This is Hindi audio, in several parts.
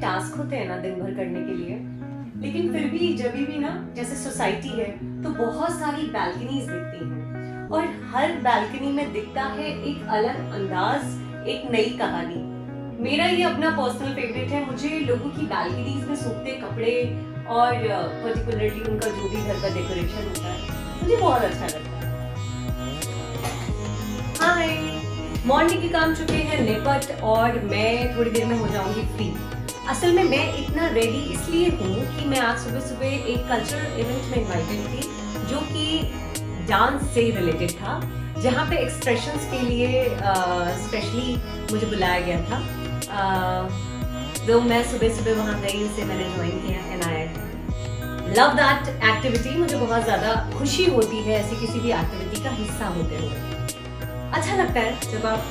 टास्क होते हैं ना दिन भर करने के लिए, लेकिन फिर भी जब भी ना जैसे सोसाइटी है तो बहुत सारी बैल्कनीज दिखती हैं और हर बैल्कनी में दिखता है एक अलग अंदाज, एक नई कहानी। मेरा ये अपना पर्सनल फेवरेट है। मुझे लोगों की बैल्कनीज में सूखते कपड़े और पर्टिकुलरली उनका जो भी घर का डेकोरेशन होता है मुझे बहुत अच्छा लगता है। हाय, मॉर्निंग के काम चुके हैं निपट और मैं थोड़ी देर में हो जाऊंगी फ्री। असल में मैं इतना रेडी इसलिए हूँ कि मैं आज सुबह सुबह एक कल्चरल इवेंट में इनवाइटेड थी जो कि डांस से रिलेटेड था, जहाँ पे एक्सप्रेशंस के लिए स्पेशली मुझे बुलाया गया था। तो मैं सुबह सुबह वहाँ गई, उसे मैंने ज्वाइन किया and I love that activity. मुझे बहुत ज़्यादा खुशी होती है ऐसी किसी भी एक्टिविटी का हिस्सा होते हुए। अच्छा लगता है जब आप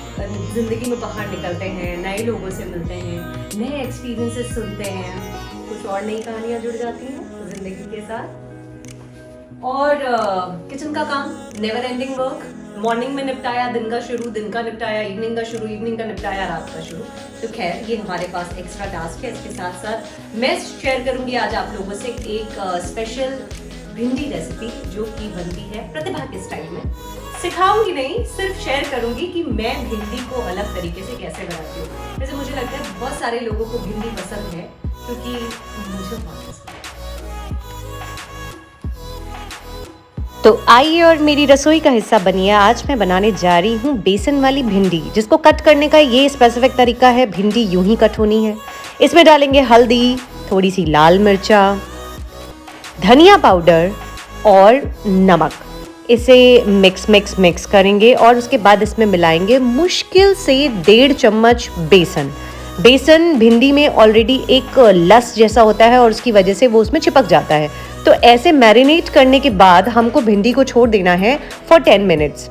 ज़िंदगी में बाहर निकलते हैं, नए लोगों से मिलते हैं, नए एक्सपीरियंसेस सुनते हैं, कुछ और नई कहानियाँ जुड़ जाती हैं ज़िंदगी के साथ। और किचन का काम नेवर एंडिंग वर्क। मॉर्निंग में निपटाया दिन का शुरू, दिन का निपटाया इवनिंग का शुरू, इवनिंग का निपटाया रात का शुरू। तो खैर ये हमारे पास एक्स्ट्रा टास्क है। इसके साथ साथ मैं शेयर करूंगी आज आप लोगों से एक स्पेशल भिंडी रेसिपी जो कि बनती है प्रतिभा के स्टाइल में। सिखाऊंगी नहीं, सिर्फ शेयर करूंगी कि मैं भिंडी को अलग तरीके से कैसे बनाती हूँ। वैसे मुझे लगता है बहुत सारे लोगों को भिंडी पसंद है क्योंकि मुझे बहुत पसंद है। तो आइए और मेरी रसोई का हिस्सा बनिए। आज मैं बनाने जा रही हूँ बेसन वाली भिंडी, जिसको कट करने का ये स्पेसिफिक तरीका है। भिंडी यूं ही कट होनी है। इसमें डालेंगे हल्दी, थोड़ी सी लाल मिर्चा, धनिया पाउडर और नमक। इसे मिक्स करेंगे और उसके बाद इसमें मिलाएंगे मुश्किल से 1.5 चम्मच बेसन। बेसन भिंडी में ऑलरेडी एक लस जैसा होता है और उसकी वजह से वो उसमें चिपक जाता है। तो ऐसे मैरिनेट करने के बाद हमको भिंडी को छोड़ देना है फॉर 10 मिनट्स।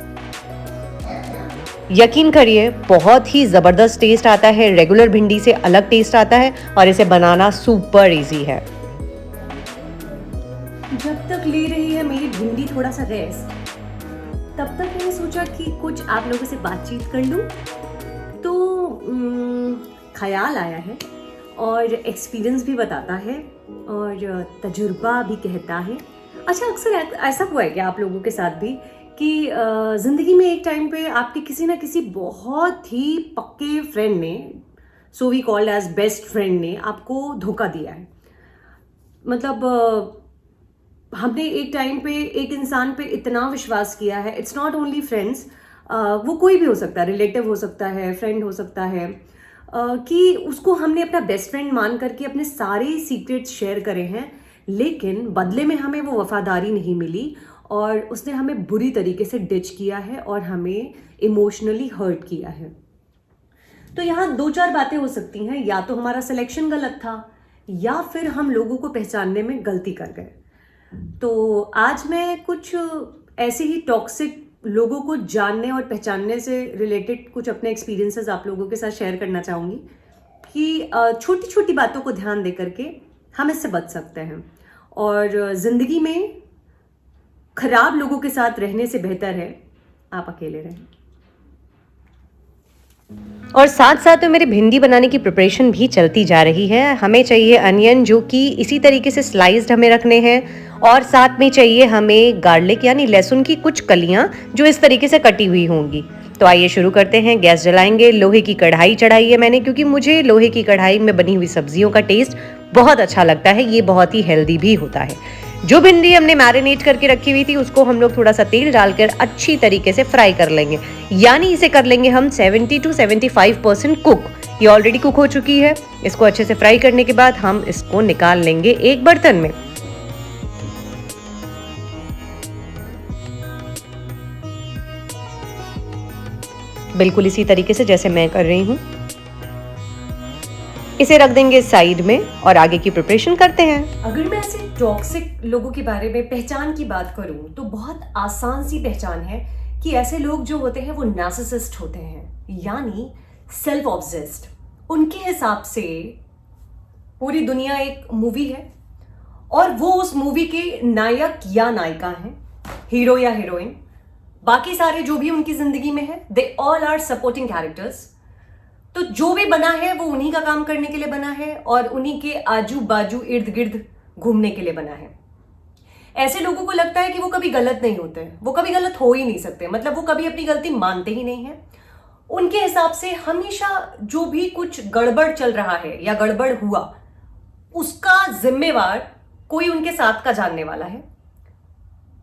यकीन करिए बहुत ही ज़बरदस्त टेस्ट आता है, रेगुलर भिंडी से अलग टेस्ट आता है और इसे बनाना सुपर इजी है। जब तक ले रही है मेरी भिंडी थोड़ा सा रेस्ट, तब तक मैंने सोचा कि कुछ आप लोगों से बातचीत कर लूँ। तो ख्याल आया है और एक्सपीरियंस भी बताता है और तजुर्बा भी कहता है। अच्छा, अक्सर ऐसा हुआ है क्या आप लोगों के साथ भी कि ज़िंदगी में एक टाइम पे आपके किसी ना किसी बहुत ही पक्के फ्रेंड ने, so we called as best friend ने, आपको धोखा दिया है? मतलब हमने एक टाइम पे एक इंसान पे इतना विश्वास किया है। इट्स नॉट ओनली फ्रेंड्स, वो कोई भी हो सकता है, रिलेटिव हो सकता है, फ्रेंड हो सकता है, कि उसको हमने अपना बेस्ट फ्रेंड मान करके अपने सारे सीक्रेट्स शेयर करे हैं, लेकिन बदले में हमें वो वफादारी नहीं मिली और उसने हमें बुरी तरीके से डिच किया है और हमें इमोशनली हर्ट किया है। तो यहाँ 2-4 बातें हो सकती हैं। या तो हमारा सिलेक्शन गलत था या फिर हम लोगों को पहचानने में गलती कर गए। तो आज मैं कुछ ऐसे ही टॉक्सिक लोगों को जानने और पहचानने से रिलेटेड कुछ अपने एक्सपीरियंसेस आप लोगों के साथ शेयर करना चाहूँगी कि छोटी छोटी बातों को ध्यान दे करके हम इससे बच सकते हैं और ज़िंदगी में खराब लोगों के साथ रहने से बेहतर है आप अकेले रहें। और साथ साथ तो मेरे भिंडी बनाने की प्रिपरेशन भी चलती जा रही है। हमें चाहिए अनियन जो कि इसी तरीके से स्लाइस्ड हमें रखने हैं और साथ में चाहिए हमें गार्लिक यानी लहसुन की कुछ कलियां जो इस तरीके से कटी हुई होंगी। तो आइए शुरू करते हैं। गैस जलाएंगे। लोहे की कढ़ाई चढ़ाई है मैंने, क्योंकि मुझे लोहे की कढ़ाई में बनी हुई सब्जियों का टेस्ट बहुत अच्छा लगता है। ये बहुत ही हेल्दी भी होता है। जो भिंडी हमने मैरिनेट करके रखी हुई थी उसको हम लोग थोड़ा सा तेल डालकर अच्छी तरीके से फ्राई कर लेंगे, यानी इसे कर लेंगे हम 70 to 75% कुक। ये ऑलरेडी कुक हो चुकी है। इसको अच्छे से फ्राई करने के बाद हम इसको निकाल लेंगे एक बर्तन में। बिल्कुल इसी तरीके से जैसे मैं कर रही हूँ। इसे रख देंगे साइड में और आगे की प्रिपरेशन करते हैं। अगर मैं ऐसे टॉक्सिक लोगों के बारे में पहचान की बात करूं तो बहुत आसान सी पहचान है कि ऐसे लोग जो होते हैं वो नार्सिसिस्ट होते हैं, यानी सेल्फ ऑब्सेस्ड। उनके हिसाब से पूरी दुनिया एक मूवी है और वो उस मूवी के नायक या नायिका हैं, हीरो या हीरोइन। बाकी सारे जो भी उनकी जिंदगी में है, they all are supporting characters. तो जो भी बना है वो उन्हीं का काम करने के लिए बना है और उन्हीं के आजू बाजू इर्द गिर्द घूमने के लिए बना है। ऐसे लोगों को लगता है कि वो कभी गलत नहीं होते, वो कभी गलत हो ही नहीं सकते, मतलब वो कभी अपनी गलती मानते ही नहीं है। उनके हिसाब से हमेशा जो भी कुछ गड़बड़ चल रहा है या गड़बड़ हुआ, उसका जिम्मेवार कोई उनके साथ का जानने वाला है।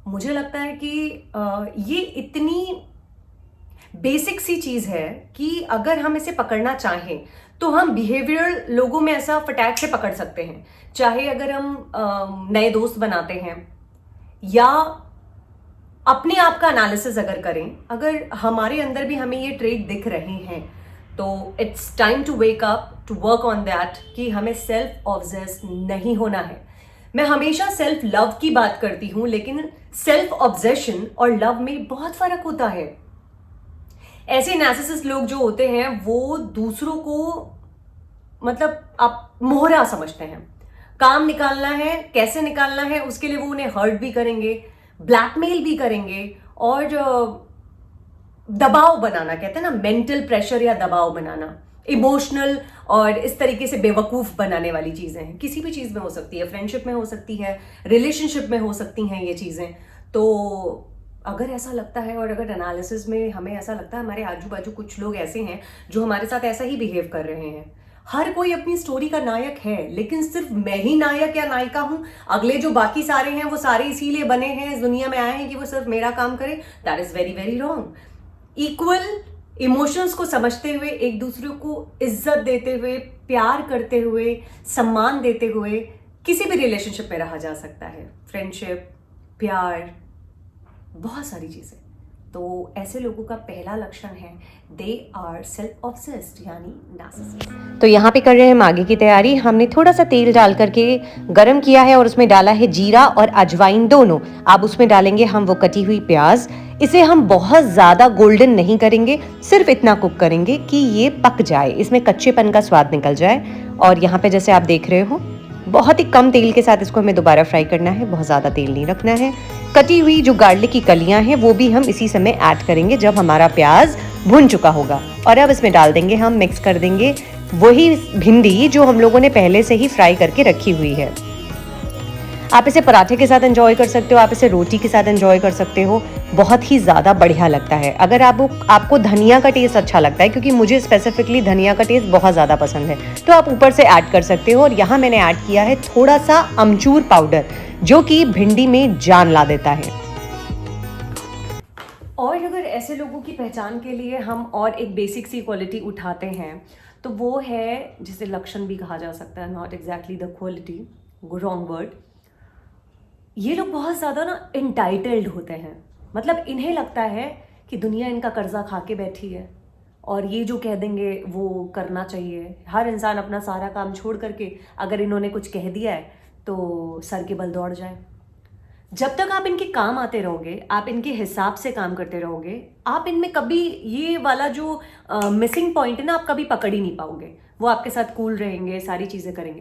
मुझे लगता है कि ये इतनी बेसिक सी चीज है कि अगर हम इसे पकड़ना चाहें तो हम बिहेवियर लोगों में ऐसा फटाक से पकड़ सकते हैं। चाहे अगर हम नए दोस्त बनाते हैं या अपने आप का एनालिसिस अगर करें, अगर हमारे अंदर भी हमें ये ट्रेट दिख रहे हैं तो it's time to wake up, to work on that कि हमें सेल्फ ऑब्सेस नहीं होना है। मैं हमेशा सेल्फ लव की बात करती हूं, लेकिन सेल्फ ऑब्सेशन और लव में बहुत फर्क होता है। ऐसे नार्सिसिस्ट लोग जो होते हैं वो दूसरों को मतलब आप मोहरा समझते हैं, काम निकालना है, कैसे निकालना है उसके लिए वो उन्हें हर्ट भी करेंगे, ब्लैकमेल भी करेंगे और दबाव बनाना, कहते हैं ना मेंटल प्रेशर या दबाव बनाना, इमोशनल और इस तरीके से बेवकूफ बनाने वाली चीजें हैं। किसी भी चीज में हो सकती है, फ्रेंडशिप में हो सकती है, रिलेशनशिप में हो सकती हैं ये चीजें। तो अगर ऐसा लगता है और अगर एनालिसिस में हमें ऐसा लगता है हमारे आजू बाजू कुछ लोग ऐसे हैं जो हमारे साथ ऐसा ही बिहेव कर रहे हैं, हर कोई अपनी स्टोरी का नायक है, लेकिन सिर्फ मैं ही नायक या नायिका हूं, अगले जो बाकी सारे हैं वो सारे इसीलिए बने हैं, इस दुनिया में आए हैं कि वो सिर्फ मेरा काम करें, that is very very wrong. Equal emotions को समझते हुए, एक दूसरे को इज्जत देते हुए, प्यार करते हुए, सम्मान देते हुए किसी भी रिलेशनशिप में रहा जा सकता है। फ्रेंडशिप, प्यार, बहुत सारी चीजें। तो ऐसे लोगों का पहला लक्षण है दे आर सेल्फ ऑब्सेस्ड यानी नार्सिसिस्ट। तो यहाँ पे कर रहे हैं हम आगे की तैयारी। हमने थोड़ा सा तेल डाल करके गरम किया है और उसमें डाला है जीरा और अजवाइन दोनों। अब उसमें डालेंगे हम वो कटी हुई प्याज। इसे हम बहुत ज़्यादा गोल्डन नहीं करेंगे, सिर्फ इतना कुक करेंगे कि ये पक जाए, इसमें कच्चेपन का स्वाद निकल जाए। और यहाँ पे जैसे आप देख रहे हो बहुत ही कम तेल के साथ इसको हमें दोबारा फ्राई करना है, बहुत ज़्यादा तेल नहीं रखना है। कटी हुई जो गार्लिक की कलियां हैं वो भी हम इसी समय ऐड करेंगे जब हमारा प्याज भुन चुका होगा। और अब इसमें डाल देंगे हम, मिक्स कर देंगे वही भिंडी जो हम लोगों ने पहले से ही फ्राई करके रखी हुई है। आप इसे पराठे के साथ एंजॉय कर सकते हो, आप इसे रोटी के साथ एंजॉय कर सकते हो, बहुत ही ज़्यादा बढ़िया लगता है। अगर आपको धनिया का टेस्ट अच्छा लगता है, क्योंकि मुझे स्पेसिफिकली धनिया का टेस्ट बहुत ज़्यादा पसंद है, तो आप ऊपर से ऐड कर सकते हो। और यहाँ मैंने ऐड किया है थोड़ा सा अमचूर पाउडर, जो कि भिंडी में जान ला देता है। और अगर ऐसे लोगों की पहचान के लिए हम और एक बेसिक सी क्वालिटी उठाते हैं तो वो है, जिसे लक्षण भी कहा जा सकता है, not exactly the quality, wrong word. ये लोग बहुत ज़्यादा ना इंटाइटल्ड होते हैं, मतलब इन्हें लगता है कि दुनिया इनका कर्जा खा के बैठी है और ये जो कह देंगे वो करना चाहिए। हर इंसान अपना सारा काम छोड़ करके अगर इन्होंने कुछ कह दिया है तो सर के बल दौड़ जाए। जब तक आप इनके काम आते रहोगे, आप इनके हिसाब से काम करते रहोगे, आप इनमें कभी ये वाला जो मिसिंग पॉइंट है ना, आप कभी पकड़ ही नहीं पाओगे। वो आपके साथ कूल रहेंगे, सारी चीज़ें करेंगे।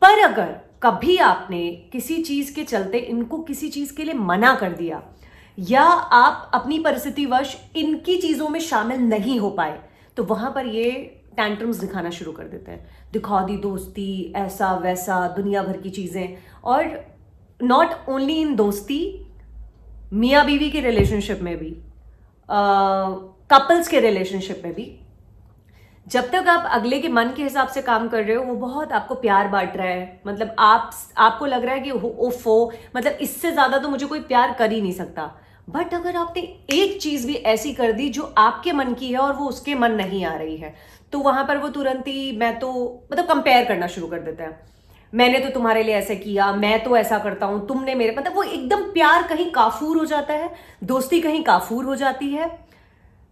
पर अगर कभी आपने किसी चीज़ के चलते इनको किसी चीज़ के लिए मना कर दिया या आप अपनी परिस्थितिवश इनकी चीज़ों में शामिल नहीं हो पाए, तो वहाँ पर ये टैंट्रम्स दिखाना शुरू कर देते हैं। दिखा दी दोस्ती, ऐसा वैसा, दुनिया भर की चीज़ें। और नॉट ओनली इन दोस्ती, मियाँ बीवी के रिलेशनशिप में भी, कपल्स के रिलेशनशिप में भी, जब तक आप अगले के मन के हिसाब से काम कर रहे हो, वो बहुत आपको प्यार बांट रहा है, मतलब आपको लग रहा है कि ओफो, मतलब इससे ज़्यादा तो मुझे कोई प्यार कर ही नहीं सकता। बट अगर आपने एक चीज़ भी ऐसी कर दी जो आपके मन की है और वो उसके मन नहीं आ रही है, तो वहाँ पर वो तुरंत ही मतलब कंपेयर करना शुरू कर देता है। मैंने तो तुम्हारे लिए ऐसे किया, मैं तो ऐसा करता हूँ, तुमने मेरे, मतलब वो एकदम प्यार कहीं काफूर हो जाता है, दोस्ती कहीं काफूर हो जाती है।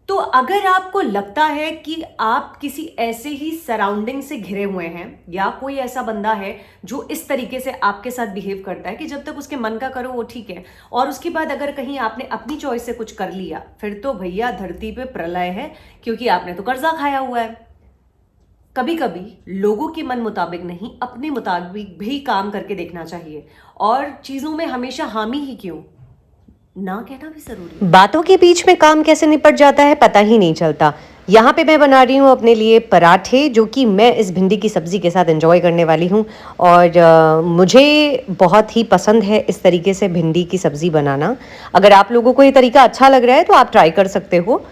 तो अगर आपको लगता है कि आप किसी ऐसे ही सराउंडिंग से घिरे हुए हैं या कोई ऐसा बंदा है जो इस तरीके से आपके साथ बिहेव करता है कि जब तक उसके मन का करो वो ठीक है, और उसके बाद अगर कहीं आपने अपनी चॉइस से कुछ कर लिया, फिर तो भैया धरती पे प्रलय है, क्योंकि आपने तो कर्जा खाया हुआ है। कभी कभी लोगों के मन मुताबिक नहीं, अपने मुताबिक भी काम करके देखना चाहिए। और चीजों में हमेशा हामी ही क्यों, ना कहना भी जरूरी है। बातों के बीच में काम कैसे निपट जाता है पता ही नहीं चलता। यहाँ पे मैं बना रही हूँ अपने लिए पराठे, जो कि मैं इस भिंडी की सब्ज़ी के साथ एंजॉय करने वाली हूँ। और मुझे बहुत ही पसंद है इस तरीके से भिंडी की सब्ज़ी बनाना। अगर आप लोगों को ये तरीका अच्छा लग रहा है तो आप ट्राई कर सकते हो।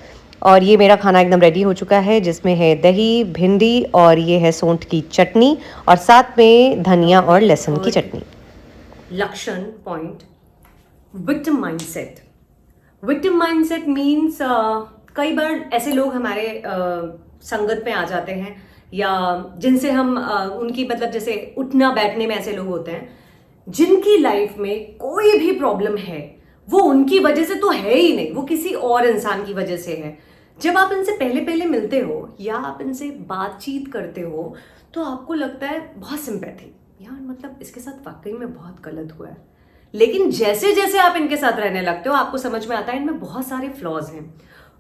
और ये मेरा खाना एकदम रेडी हो चुका है, जिसमें है दही, भिंडी और ये है सौंठ की चटनी और साथ में धनिया और लहसुन की चटनी। लक्षण point, victim mindset. Victim mindset means कई बार ऐसे लोग हमारे संगत में आ जाते हैं, या जिनसे हम उनकी मतलब जैसे उठना बैठने में ऐसे लोग होते हैं जिनकी लाइफ में कोई भी प्रॉब्लम है, वो उनकी वजह से तो है ही नहीं, वो किसी और इंसान की वजह से है। जब आप इनसे पहले पहले मिलते हो या आप इनसे बातचीत करते हो तो आपको लगता है बहुत सिंपैथी, यार मतलब इसके साथ वाकई में बहुत गलत हुआ है। लेकिन जैसे जैसे आप इनके साथ रहने लगते हो आपको समझ में आता है इनमें बहुत सारे फ्लॉज हैं।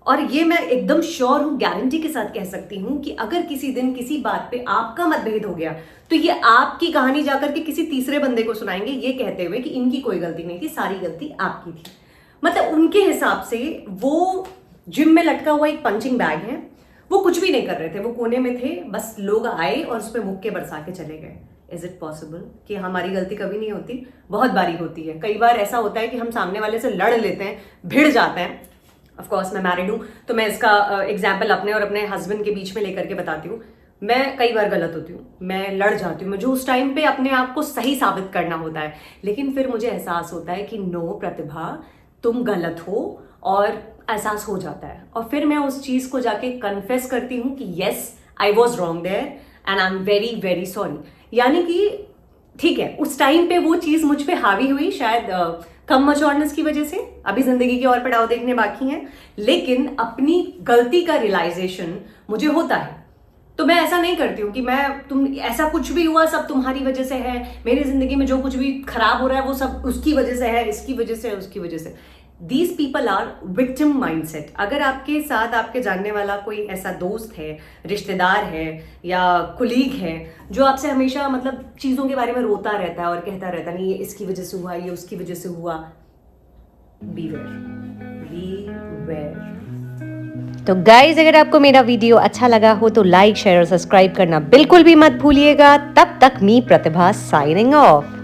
और ये मैं एकदम श्योर हूं, गारंटी के साथ कह सकती हूं कि अगर किसी दिन किसी बात पे आपका मतभेद हो गया तो ये आपकी कहानी जाकर के किसी तीसरे बंदे को सुनाएंगे, ये कहते हुए कि इनकी कोई गलती नहीं थी, सारी गलती आपकी थी। मतलब उनके हिसाब से वो जिम में लटका हुआ एक पंचिंग बैग है, वो कुछ भी नहीं कर रहे थे, वो कोने में थे, बस लोग आए और उस पर मुक्के बरसा के चले गए। इज इट पॉसिबल कि हमारी गलती कभी नहीं होती? बहुत बारी होती है। कई बार ऐसा होता है कि हम सामने वाले से लड़ लेते हैं, भिड़ जाते हैं। ऑफ कोर्स मैं मैरिड हूँ तो मैं इसका एग्जाम्पल अपने और अपने हस्बैंड के बीच में लेकर के बताती हूँ। मैं कई बार गलत होती हूँ, मैं लड़ जाती हूँ, मुझे उस टाइम पे अपने आप को सही साबित करना होता है, लेकिन फिर मुझे एहसास होता है कि नो प्रतिभा, तुम गलत हो, और एहसास हो जाता है। और फिर मैं उस चीज को जाके कन्फेस करती हूँ कि yes I was wrong there and I am very very sorry. यानी कि ठीक है, उस टाइम पे वो चीज मुझ पे हावी हुई, शायद कम मच्योरनेस की वजह से, अभी जिंदगी के और पड़ाव देखने बाकी हैं, लेकिन अपनी गलती का रियलाइजेशन मुझे होता है। तो मैं ऐसा नहीं करती हूँ कि तुम ऐसा कुछ भी हुआ सब तुम्हारी वजह से है, मेरी जिंदगी में जो कुछ भी खराब हो रहा है वो सब उसकी वजह से है, इसकी वजह से, उसकी वजह से। These people are victim mindset. अगर आपके साथ आपके जानने वाला कोई ऐसा दोस्त है, रिश्तेदार है या कुलीग है जो आपसे हमेशा मतलब चीजों के बारे में रोता रहता है और कहता रहता है नहीं ये इसकी वजह से हुआ, ये उसकी वजह से हुआ, beware। तो गाइज, अगर आपको मेरा वीडियो अच्छा लगा हो तो लाइक, शेयर और सब्सक्राइब करना बिल्कुल भी मत भूलिएगा। तब तक मी प्रतिभा साइनिंग ऑफ।